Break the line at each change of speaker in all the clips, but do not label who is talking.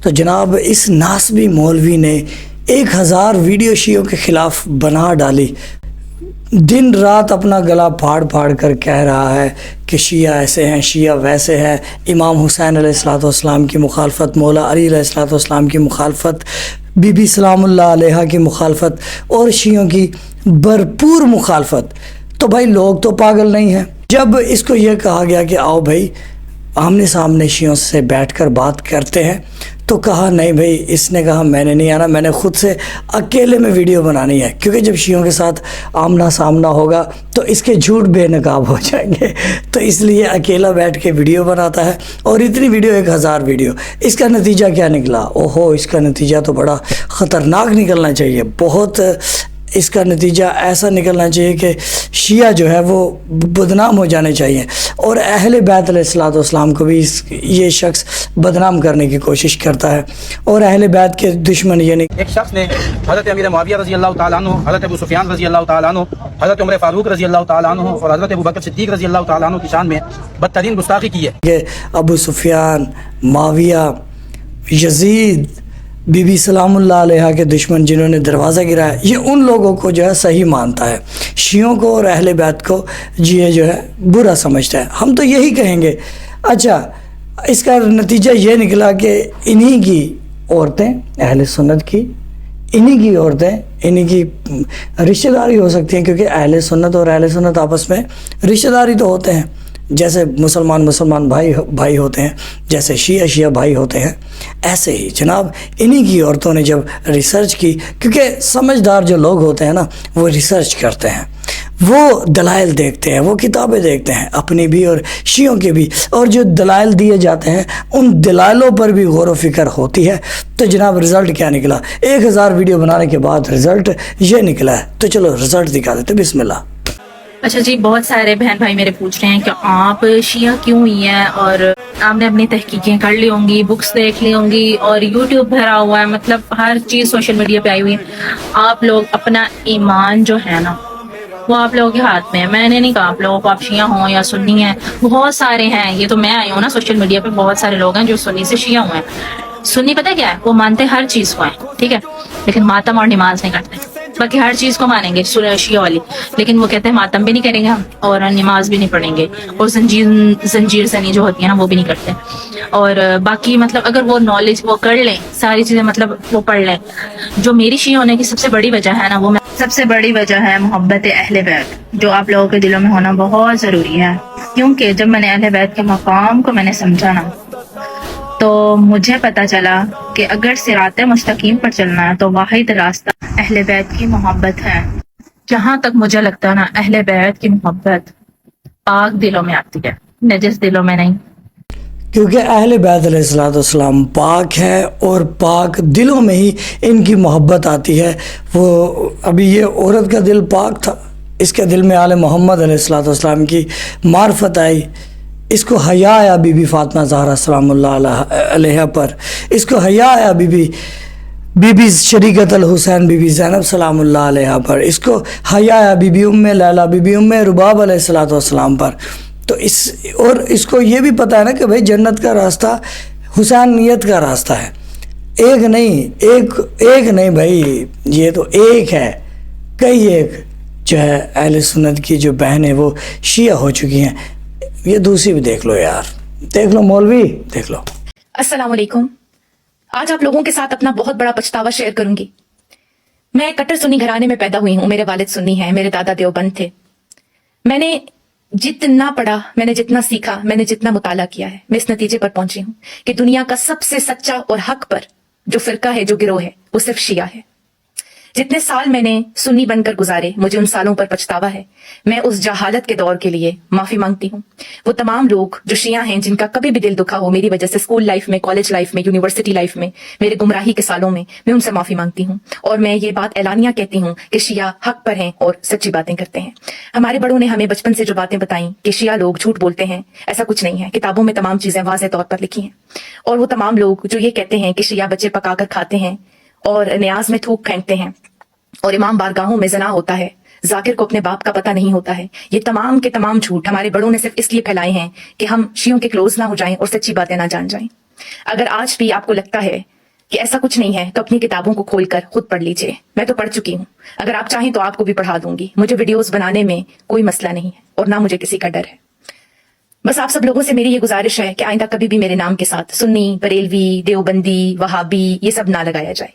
تو جناب اس ناسبی مولوی نے 1000 ویڈیو شیعوں کے خلاف بنا ڈالی، دن رات اپنا گلا پھاڑ پھاڑ کر کہہ رہا ہے کہ شیعہ ایسے ہیں، شیعہ ویسے ہیں، امام حسین علیہ السلام کی مخالفت، مولا علی علیہ السلام کی مخالفت، بی بی سلام اللہ علیہا کی مخالفت اور شیعوں کی بھرپور مخالفت۔ تو بھائی لوگ تو پاگل نہیں ہیں۔ جب اس کو یہ کہا گیا کہ آؤ بھائی آمنے سامنے شیعوں سے بیٹھ کر بات کرتے ہیں، تو کہا نہیں بھائی، اس نے کہا میں نے نہیں آنا، میں نے خود سے اکیلے میں ویڈیو بنانی ہے، کیونکہ جب شیعوں کے ساتھ آمنا سامنا ہوگا تو اس کے جھوٹ بے نقاب ہو جائیں گے، تو اس لیے اکیلا بیٹھ کے ویڈیو بناتا ہے۔ اور اتنی ویڈیو 1000 ویڈیو، اس کا نتیجہ کیا نکلا؟ اوہو، اس کا نتیجہ تو بڑا خطرناک نکلنا چاہیے، بہت اس کا نتیجہ ایسا نکلنا چاہیے کہ شیعہ جو ہے وہ بدنام ہو جانے چاہیے، اور اہل بیت علیہ السلام کو بھی یہ شخص بدنام کرنے کی کوشش کرتا ہے، اور اہل بیت کے دشمن یعنی
ایک شخص نے حضرت امیر معاویہ رضی اللہ تعالیٰ عنہ، حضرت ابو سفیان رضی اللہ تعالیٰ عنہ، حضرت عمر فاروق رضی اللہ تعالیٰ عنہ اور حضرت ابو بکر صدیق رضی اللہ تعالیٰ عنہ کی شان میں بدترین گستاخی کی ہے
کہ ابو سفیان، معاویہ، یزید، بی بی سلام اللہ علیہ کے دشمن جنہوں نے دروازہ گرایا، یہ ان لوگوں کو جو ہے صحیح مانتا ہے، شیعوں کو اور اہل بیت کو یہ جو ہے برا سمجھتا ہے۔ ہم تو یہی کہیں گے۔ اچھا، اس کا نتیجہ یہ نکلا کہ انہی کی عورتیں، اہل سنت کی انہی کی عورتیں، انہی کی رشتہ داری ہو سکتی ہیں، کیونکہ اہل سنت اور اہل سنت آپس میں رشتہ داری تو ہوتے ہیں، جیسے مسلمان بھائی ہوتے ہیں، جیسے شیعہ بھائی ہوتے ہیں، ایسے ہی جناب انہی کی عورتوں نے جب ریسرچ کی، کیونکہ سمجھدار جو لوگ ہوتے ہیں نا وہ ریسرچ کرتے ہیں، وہ دلائل دیکھتے ہیں، وہ کتابیں دیکھتے ہیں، اپنی بھی اور شیعوں کے بھی، اور جو دلائل دیے جاتے ہیں ان دلائلوں پر بھی غور و فکر ہوتی ہے۔ تو جناب رزلٹ کیا نکلا؟ 1000 ویڈیو بنانے کے بعد رزلٹ یہ نکلا ہے۔ تو چلو رزلٹ دکھا دیتے، بسم اللہ۔
اچھا جی، بہت سارے بہن بھائی میرے پوچھ رہے ہیں کہ آپ شیعہ کیوں ہوئی ہیں، اور آپ نے اپنی تحقیقیں کر لی ہوں گی، بکس دیکھ لی ہوں گی، اور یوٹیوب بھرا ہوا ہے، مطلب ہر چیز سوشل میڈیا پہ آئی ہوئی ہے۔ آپ لوگ اپنا ایمان جو ہے نا وہ آپ لوگوں کے ہاتھ میں ہے۔ میں نے نہیں کہا آپ لوگوں کو آپ شیعہ ہوں یا سنی ہیں، بہت سارے ہیں، یہ تو میں آئی ہوں نا سوشل میڈیا پہ، بہت سارے لوگ ہیں جو سنی سے شیعہ ہوئے ہیں۔ سنی پتہ کیا ہے؟ وہ مانتے ہر چیز کو ہیں، ٹھیک ہے، لیکن ماتم اور نماز نہیں کرتے۔ باقی ہر چیز کو مانیں گے شیعہ والی، لیکن وہ کہتے ہیں ماتم بھی نہیں کریں گے ہم، اور نماز بھی نہیں پڑھیں گے، اور زنجیر زنی جو ہوتی ہے نا وہ بھی نہیں کرتے۔ اور باقی مطلب اگر وہ نالج وہ کر لیں، ساری چیزیں مطلب وہ پڑھ لیں۔ جو میری شیعہ ہونے کی سب سے بڑی وجہ ہے نا، وہ سب سے بڑی وجہ ہے محبت اہل بیت، جو آپ لوگوں کے دلوں میں ہونا بہت ضروری ہے۔ کیونکہ جب میں نے اہل بیت کے مقام کو میں نے سمجھا نا، تو مجھے پتا چلا کہ اگر صراط مستقیم پر چلنا ہے تو واحد راستہ اہل بیت کی محبت ہے۔ جہاں تک مجھے لگتا ہے نا، اہل بیت کی محبت پاک دلوں میں آتی ہے، نجس دلوں میں نہیں،
کیونکہ اہل بیت علیہ السلام پاک ہے، اور پاک دلوں میں ہی ان کی محبت آتی ہے۔ وہ ابھی یہ عورت کا دل پاک تھا، اس کے دل میں آل محمد علیہ السلام کی معرفت آئی، اس کو حیا آیا بی بی فاطمہ زہرا سلام اللہ علیہ پر، اس کو حیا آیا بی بی شریکت الحسین بی بی زینب سلام اللہ علیہ پر، اس کو حیا آیا بی بی ام لیلہ بی بی ام رباب علیہ السلام پر۔ تو اس کو یہ بھی پتہ ہے نا کہ بھائی جنت کا راستہ حسینیت کا راستہ ہے، ایک نہیں بھائی، یہ تو ایک ہے، کئی ایک جو ہے اہل سنت کی جو بہنیں وہ شیعہ ہو چکی ہیں۔ یہ دوسری بھی دیکھ لو یار، دیکھ لو مولوی، دیکھ لو۔
السلام علیکم۔ آج آپ لوگوں کے ساتھ اپنا بہت بڑا پچھتاوا شیئر کروں گی۔ میں کٹر سنی گھرانے میں پیدا ہوئی ہوں، میرے والد سنی ہیں، میرے دادا دیوبند تھے۔ میں نے جتنا پڑھا، میں نے جتنا سیکھا، میں نے جتنا مطالعہ کیا ہے، میں اس نتیجے پر پہنچی ہوں کہ دنیا کا سب سے سچا اور حق پر جو فرقہ ہے، جو گروہ ہے، وہ صرف شیعہ ہے۔ جتنے سال میں نے سنی بن کر گزارے، مجھے ان سالوں پر پچھتاوا ہے۔ میں اس جہالت کے دور کے لیے معافی مانگتی ہوں۔ وہ تمام لوگ جو شیعہ ہیں، جن کا کبھی بھی دل دکھا ہو میری وجہ سے، اسکول لائف میں، کالج لائف میں، یونیورسٹی لائف میں، میرے گمراہی کے سالوں میں ان سے معافی مانگتی ہوں، اور میں یہ بات اعلانیہ کہتی ہوں کہ شیعہ حق پر ہیں اور سچی باتیں کرتے ہیں۔ ہمارے بڑوں نے ہمیں بچپن سے جو باتیں بتائیں کہ شیعہ لوگ جھوٹ بولتے ہیں، ایسا کچھ نہیں ہے۔ کتابوں میں تمام چیزیں واضح طور پر لکھی ہیں۔ اور وہ تمام لوگ جو یہ کہتے ہیں کہ شیعہ بچے پکا کر کھاتے ہیں اور نیاز میں تھوک پھینکتے ہیں اور امام بارگاہوں میں زنا ہوتا ہے، ذاکر کو اپنے باپ کا پتہ نہیں ہوتا ہے، یہ تمام کے تمام جھوٹ ہمارے بڑوں نے صرف اس لیے پھیلائے ہیں کہ ہم شیعوں کے کلوز نہ ہو جائیں اور سچی باتیں نہ جان جائیں۔ اگر آج بھی آپ کو لگتا ہے کہ ایسا کچھ نہیں ہے تو اپنی کتابوں کو کھول کر خود پڑھ لیجئے. میں تو پڑھ چکی ہوں, اگر آپ چاہیں تو آپ کو بھی پڑھا دوں گی. مجھے ویڈیوز بنانے میں کوئی مسئلہ نہیں ہے اور نہ مجھے کسی کا ڈر ہے. بس آپ سب لوگوں سے میری یہ گزارش ہے کہ آئندہ کبھی بھی میرے نام کے ساتھ سنی, بریلوی, دیوبندی, وہابی یہ سب نہ لگایا جائے.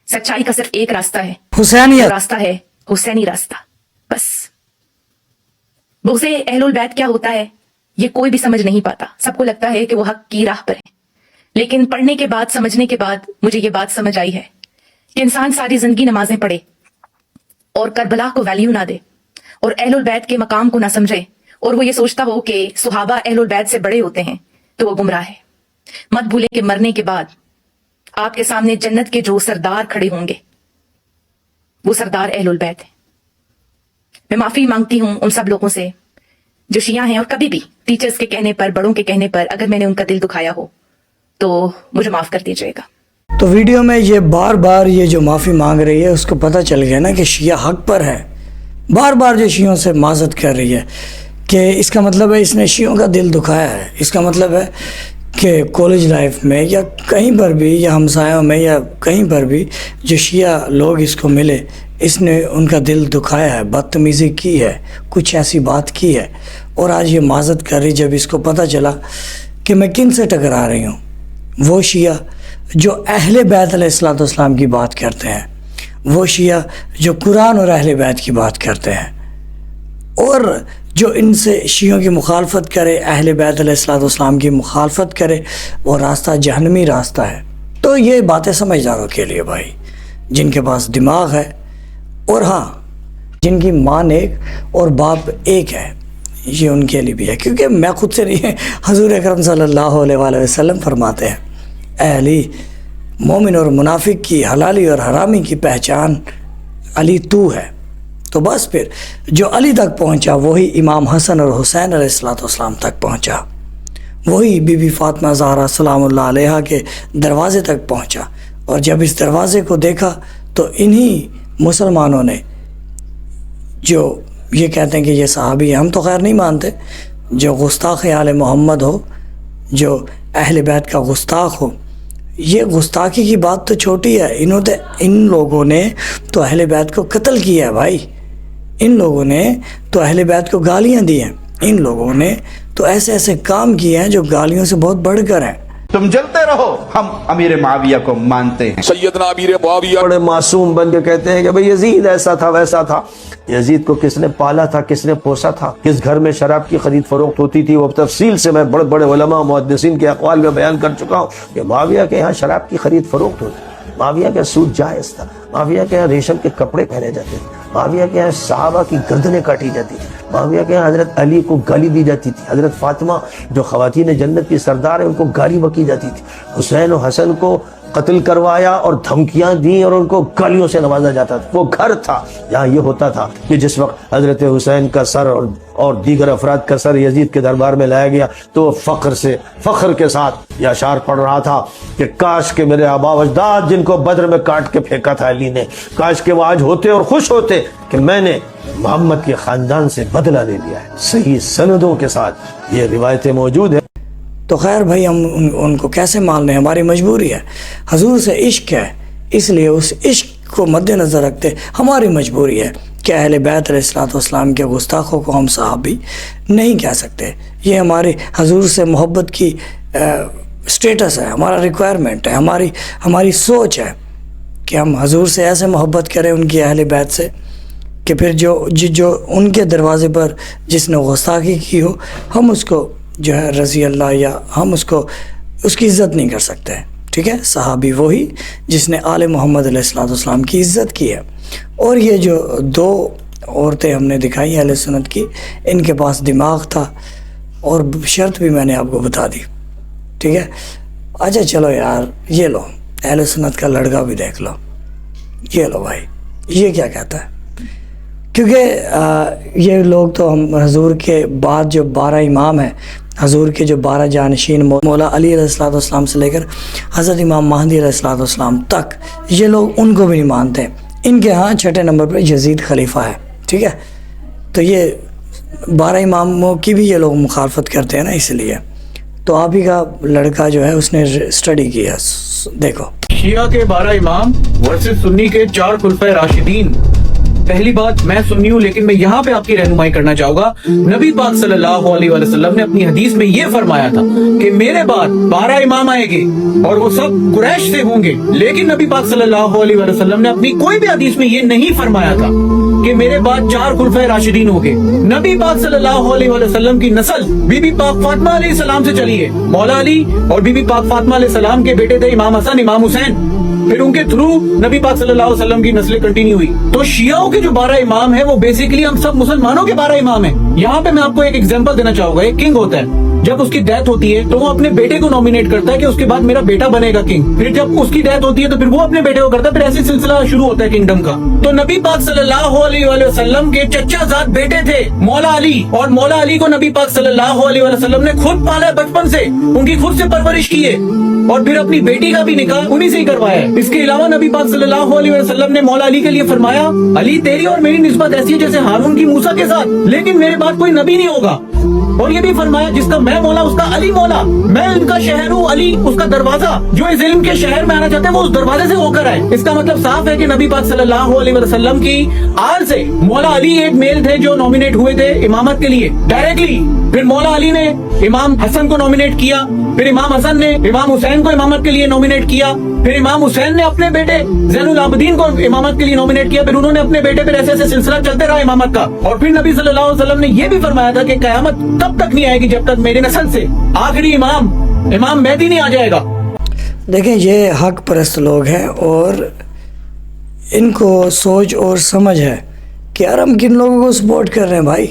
سچائی کا صرف ایک راستہ ہے,
حسینیت.
وہ راستہ ہے حسینی راستہ. بس بغض اہل البیت کیا ہوتا ہے یہ کوئی بھی سمجھ نہیں پاتا. سب کو لگتا ہے کہ وہ حق کی راہ پر ہے, لیکن پڑھنے کے بعد, سمجھنے کے بعد مجھے یہ بات سمجھ آئی ہے کہ انسان ساری زندگی نمازیں پڑھے اور کربلا کو ویلیو نہ دے اور اہل البیت کے مقام کو نہ سمجھے اور وہ یہ سوچتا ہو کہ صحابہ اہل البیت سے بڑے ہوتے ہیں تو وہ گمراہ ہے. مت بھولیں کہ مرنے کے بعد آپ کے سامنے جنت کے جو سردار کھڑے ہوں گے وہ سردار اہل البیت ہیں. میں معافی مانگتی ہوں ان سب لوگوں سے جو شیعہ ہیں, اور کبھی بھی ٹیچرز کے کہنے پر, بڑوں کے کہنے پر اگر میں نے ان کا دل دکھایا ہو تو مجھے معاف کر دیجیے گا.
تو ویڈیو میں یہ بار بار یہ جو معافی مانگ رہی ہے اس کو پتہ چل گیا نا کہ شیعہ حق پر ہے. بار بار جو شیعوں سے معذرت کر رہی ہے کہ اس کا مطلب ہے اس نے شیعوں کا دل دکھایا ہے. اس کا مطلب ہے کہ کالج لائف میں یا کہیں پر بھی یا ہمسایوں میں یا کہیں پر بھی جو شیعہ لوگ اس کو ملے اس نے ان کا دل دکھایا ہے, بدتمیزی کی ہے, کچھ ایسی بات کی ہے. اور آج یہ معذرت کر رہی جب اس کو پتہ چلا کہ میں کن سے ٹکرا رہی ہوں. وہ شیعہ جو اہل بیت علیہ الصلوۃ والسلام کی بات کرتے ہیں, وہ شیعہ جو قرآن اور اہل بیت کی بات کرتے ہیں, اور جو ان سے شیعوں کی مخالفت کرے, اہل بیت علیہ الصلوۃ والسلام کی مخالفت کرے, وہ راستہ جہنمی راستہ ہے. تو یہ باتیں سمجھداروں کے لیے بھائی, جن کے پاس دماغ ہے, اور ہاں جن کی ماں ایک اور باپ ایک ہے, یہ ان کے لیے بھی ہے. کیونکہ میں خود سے نہیں, حضور اکرم صلی اللہ علیہ وآلہ وسلم فرماتے ہیں اے علی, مومن اور منافق کی, حلالی اور حرامی کی پہچان علی تو ہے. تو بس پھر جو علی تک پہنچا وہی امام حسن اور حسین علیہ الصلوۃ والسلام تک پہنچا, وہی بی بی فاطمہ زہرا سلام اللہ علیہا کے دروازے تک پہنچا. اور جب اس دروازے کو دیکھا تو انہی مسلمانوں نے جو یہ کہتے ہیں کہ یہ صحابی ہیں, ہم تو خیر نہیں مانتے, جو گستاخ آل محمد ہو, جو اہل بیت کا گستاخ ہو, یہ گستاخی کی بات تو چھوٹی ہے, ان لوگوں نے تو اہل بیت کو قتل کیا ہے بھائی. ان لوگوں نے تو اہل بیت کو گالیاں دی ہیں, ان لوگوں نے تو ایسے ایسے کام کیے ہیں جو گالیوں سے بہت بڑھ کر ہیں.
تم جلتے رہو, ہم امیر معاویہ کو مانتے ہیں.
سیدنا امیر معاویہ
بڑے معصوم بن کے کہتے ہیں کہ بھئی یزید ایسا تھا ویسا تھا. یزید کو کس نے پالا تھا, کس نے پوسا تھا, کس گھر میں شراب کی خرید فروخت ہوتی تھی, وہ تفصیل سے میں بڑے بڑے علماء محدثین کے اقوال میں بیان کر چکا ہوں کہ معاویہ کے یہاں شراب کی خرید فروخت ہوتی, معاویہ کے سود جائز تھا, معاویہ کے یہاں ریشم کے کپڑے پہنے جاتے تھے, معاویہ کے یہاں صحابہ کی گردنیں کاٹی جاتی تھی, معاویہ کے یہاں حضرت علی کو گالی دی جاتی تھی, حضرت فاطمہ جو خواتین جنت کی سردار ہیں ان کو گالی بکی جاتی تھی, حسین و حسن کو قتل کروایا اور دھمکیاں دیں اور ان کو گالیوں سے نوازا جاتا تھا. وہ گھر تھا جہاں یہ ہوتا تھا کہ جس وقت حضرت حسین کا سر اور دیگر افراد کا سر یزید کے دربار میں لایا گیا تو وہ فخر کے ساتھ یہ اشعار پڑھ رہا تھا کہ کاش کہ میرے آبا و اجداد جن کو بدر میں کاٹ کے پھینکا تھا علی نے, کاش کہ وہ آج ہوتے اور خوش ہوتے کہ میں نے محمد کے خاندان سے بدلہ لے لیا ہے. صحیح سندوں کے ساتھ یہ روایتیں موجود ہیں.
تو خیر بھائی ہم ان کو کیسے مان لیں, ہماری مجبوری ہے. حضور سے عشق ہے, اس لیے اس عشق کو مد نظر رکھتے ہماری مجبوری ہے کہ اہل بیت علیہ الصلوۃ والسلام کے گستاخوں کو ہم صحابی نہیں کہہ سکتے. یہ ہماری حضور سے محبت کی سٹیٹس ہے, ہمارا ریکوائرمنٹ ہے, ہماری سوچ ہے کہ ہم حضور سے ایسے محبت کریں ان کی اہل بیت سے کہ پھر جو ان کے دروازے پر جس نے گستاخی کی ہو ہم اس کو جو ہے رضی اللہ, یا ہم اس کی عزت نہیں کر سکتے. ٹھیک ہے, صحابی وہی جس نے آل محمد علیہ الصلوۃ والسلام کی عزت کی ہے. اور یہ جو دو عورتیں ہم نے دکھائی اہل سنت کی, ان کے پاس دماغ تھا اور شرط بھی میں نے آپ کو بتا دی. ٹھیک ہے, اچھا چلو یار, یہ لو اہل سنت کا لڑکا بھی دیکھ لو, یہ لو بھائی, یہ کیا کہتا ہے. کیونکہ یہ لوگ تو ہم حضور کے بعد جو 12 امام ہیں, حضور کے جو 12 جانشین مولا علی علیہ الصلوۃ والسلام سے لے کر حضرت امام مہدی علیہ الصلوۃ والسلام تک, یہ لوگ ان کو بھی نہیں مانتے. ان کے ہاں 6 نمبر پر یزید خلیفہ ہے. ٹھیک ہے, تو یہ 12 اماموں کی بھی یہ لوگ مخالفت کرتے ہیں نا, اس لیے. تو آپ ہی کا لڑکا جو ہے اس نے اسٹڈی کیا. دیکھو
شیعہ کے 12 امام ورسز سنی کے 4 خلفائے راشدین. پہلی بات، میں سنی ہوں لیکن میں یہاں پہ آپ کی رہنمائی کرنا چاہوں گا. نبی پاک صلی اللہ علیہ وسلم نے اپنی حدیث میں یہ فرمایا تھا کہ میرے بعد 12 امام آئے گے اور وہ سب قریش سے ہوں گے. لیکن نبی پاک صلی اللہ علیہ وسلم نے اپنی کوئی بھی حدیث میں یہ نہیں فرمایا تھا کہ میرے بعد 4 خلفائے راشدین ہوں گے. نبی پاک صلی اللہ علیہ وسلم کی نسل بی بی پاک فاطمہ علیہ السلام سے چلی ہے. مولا علی اور بی بی پاک فاطمہ علیہ السلام کے بیٹے تھے امام حسن، امام حسین، پھر ان کے تھرو نبی پاک صلی اللہ علیہ وسلم کی نسلیں کنٹینیو ہوئی. تو شیعوں کے جو 12 امام ہیں وہ بیسیکلی ہم سب مسلمانوں کے 12 امام ہیں. یہاں پہ میں آپ کو ایک ایگزامپل دینا چاہوں گا. ایک کنگ ہوتا ہے، جب اس کی ڈیتھ ہوتی ہے تو وہ اپنے بیٹے کو نومینیٹ کرتا ہے کہ اس کے بعد میرا بیٹا بنے گا کنگ. پھر جب اس کی ڈیتھ ہوتی ہے تو پھر وہ اپنے بیٹے کو کرتا ہے. پھر ایسی سلسلہ شروع ہوتا ہے کنگڈم کا. تو نبی پاک صلی اللہ علیہ وسلم کے چچا زاد بیٹے تھے مولا علی، اور مولا علی کو نبی پاک صلی اللہ علیہ وسلم نے خود پالا بچپن سے، ان کی خود سے پرورش کی ہے، اور پھر اپنی بیٹی کا بھی نکاح انہی سے ہی کروایا ہے. اس کے علاوہ نبی پاک صلی اللہ علیہ وسلم نے مولا علی کے لیے فرمایا، علی تیری اور میری نسبت ایسی ہے جیسے ہارون کی موسیٰ کے ساتھ، لیکن میرے بعد کوئی نبی نہیں ہوگا. اور یہ بھی فرمایا جس کا میں مولا اس کا علی مولا، میں ان کا شہر ہوں، علی اس کا دروازہ. جو اس علم کے شہر میں آنا چاہتے ہیں وہ اس دروازے سے ہو کر آئے. اس کا مطلب صاف ہے کہ نبی پاک صلی اللہ علیہ وسلم کی آل سے مولا علی ایک میل تھے جو نومینیٹ ہوئے تھے امامت کے لیے ڈائریکٹلی. پھر مولا علی نے امام حسن کو نومینیٹ کیا، پھر امام حسن نے امام حسین کو امامت کے لیے نومینیٹ کیا، پھر امام حسین نے اپنے بیٹے زین العابدین کو امامت کے لیے نومینیٹ کیا، پھر انہوں نے اپنے بیٹے، پھر ایسے ایسے سلسلہ چلتے رہا امامت کا. اور پھر نبی صلی اللہ علیہ وسلم نے یہ بھی فرمایا تھا کہ قیامت تب تک نہیں آئے گی جب تک میری نسل سے آخری امام مہدی نہیں آ جائے گا.
دیکھیں یہ حق پرست لوگ ہیں اور ان کو سوچ اور سمجھ ہے کہ یار ہم کن لوگوں کو سپورٹ کر رہے ہیں بھائی.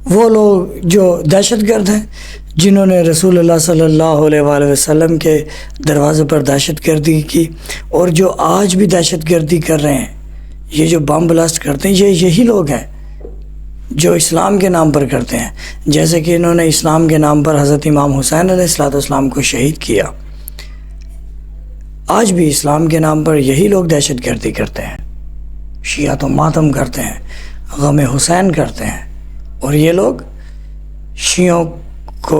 وہ لوگ جو دہشت گرد ہیں، جنہوں نے رسول اللہ صلی اللہ علیہ وآلہ وسلم کے دروازے پر دہشت گردی کی، اور جو آج بھی دہشت گردی کر رہے ہیں، یہ جو بم بلاسٹ کرتے ہیں، یہ یہی لوگ ہیں جو اسلام کے نام پر کرتے ہیں. جیسے کہ انہوں نے اسلام کے نام پر حضرت امام حسین علیہ السلام کو شہید کیا. آج بھی اسلام کے نام پر یہی لوگ دہشت گردی کرتے ہیں. شیعہ تو ماتم کرتے ہیں، غم حسین کرتے ہیں، اور یہ لوگ شیعوں کو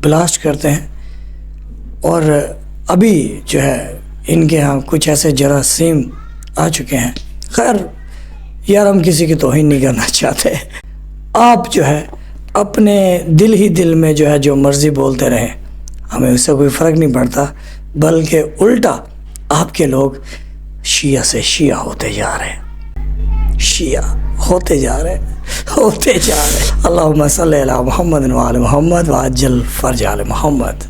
بلاسٹ کرتے ہیں. اور ابھی جو ہے ان کے ہاں کچھ ایسے جراثیم آ چکے ہیں. خیر یار ہم کسی کی توہین نہیں کرنا چاہتے. آپ جو ہے اپنے دل ہی دل میں جو ہے جو مرضی بولتے رہیں، ہمیں اس سے کوئی فرق نہیں پڑتا. بلکہ الٹا آپ کے لوگ شیعہ سے شیعہ ہوتے جا رہے ہیں، شیعہ ہوتے جا رہے ہیں. اللہم صلی علی محمد و آل محمد وعجل فرج آل محمد.